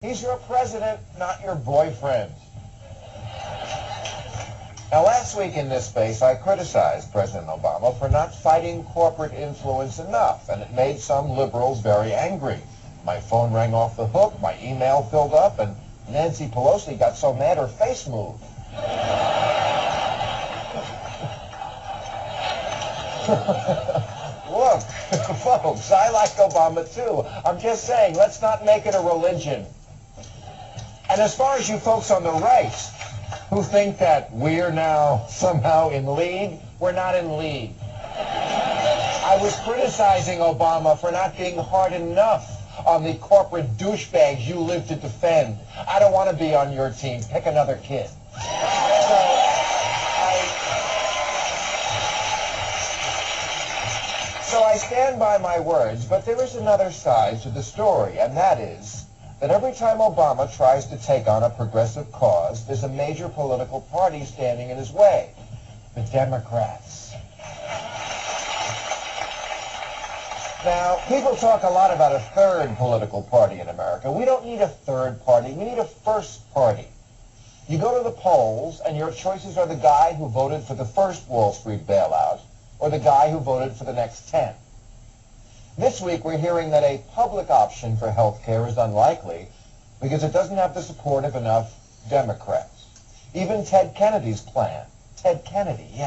He's your president, not your boyfriend. Now, last week in this space, I criticized President Obama for not fighting corporate influence enough, and it made some liberals very angry. My phone rang off the hook, my email filled up, and Nancy Pelosi got so mad her face moved. Look, folks, I like Obama too. I'm just saying, let's not make it a religion. And as far as you folks on the right who think that we're now somehow in league, we're not in league. I was criticizing Obama for not being hard enough on the corporate douchebags you live to defend. I don't want to be on your team. Pick another kid. So I stand by my words, but there is another side to the story, and that is that every time Obama tries to take on a progressive cause, there's a major political party standing in his way, the Democrats. Now, people talk a lot about a third political party in America. We don't need a third party. We need a first party. You go to the polls, and your choices are the guy who voted for the first Wall Street bailout, or the guy who voted for the next 10. This week, we're hearing that a public option for health care is unlikely because it doesn't have the support of enough Democrats. Even Ted Kennedy's plan, Ted Kennedy,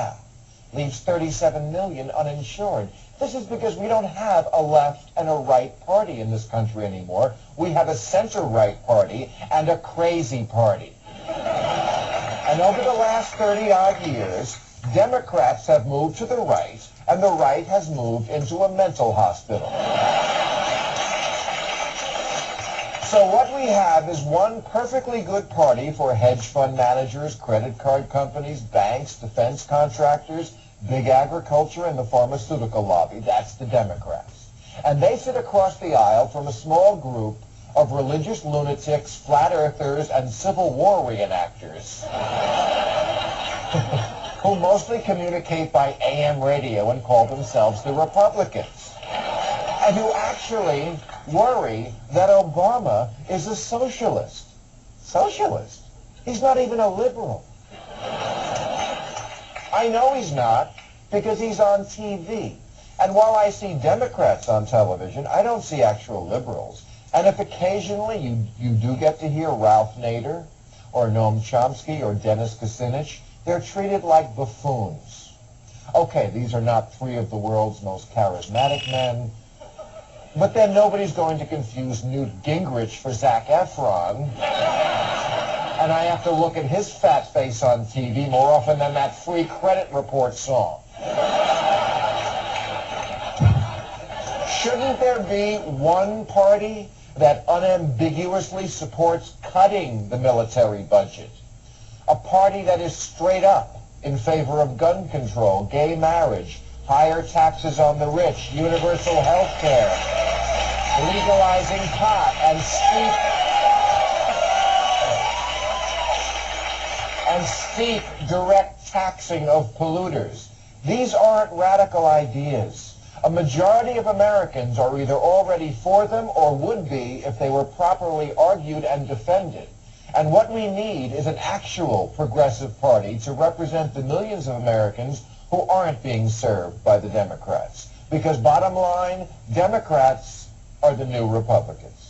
leaves 37 million uninsured. This is because we don't have a left and a right party in this country anymore. We have a center-right party and a crazy party. And over the last 30-odd years, Democrats have moved to the right, and the right has moved into a mental hospital. So what we have is one perfectly good party for hedge fund managers, credit card companies, banks, defense contractors, big agriculture, and the pharmaceutical lobby. That's the Democrats. And they sit across the aisle from a small group of religious lunatics, flat earthers, and Civil War reenactors who mostly communicate by AM radio and call themselves the Republicans, and who actually worry that Obama is a socialist. Socialist? He's not even a liberal. I know he's not, because he's on TV. And while I see Democrats on television, I don't see actual liberals. And if occasionally you do get to hear Ralph Nader, or Noam Chomsky, or Dennis Kucinich, they're treated like buffoons. Okay, these are not three of the world's most charismatic men, but then nobody's going to confuse Newt Gingrich for Zac Efron, and I have to look at his fat face on TV more often than that Free Credit Report song. Shouldn't there be one party that unambiguously supports cutting the military budget? A party that is straight up in favor of gun control, gay marriage, higher taxes on the rich, universal health care, legalizing pot, and steep direct taxing of polluters. These aren't radical ideas. A majority of Americans are either already for them or would be if they were properly argued and defended. And what we need is an actual progressive party to represent the millions of Americans who aren't being served by the Democrats. Because bottom line, Democrats are the new Republicans.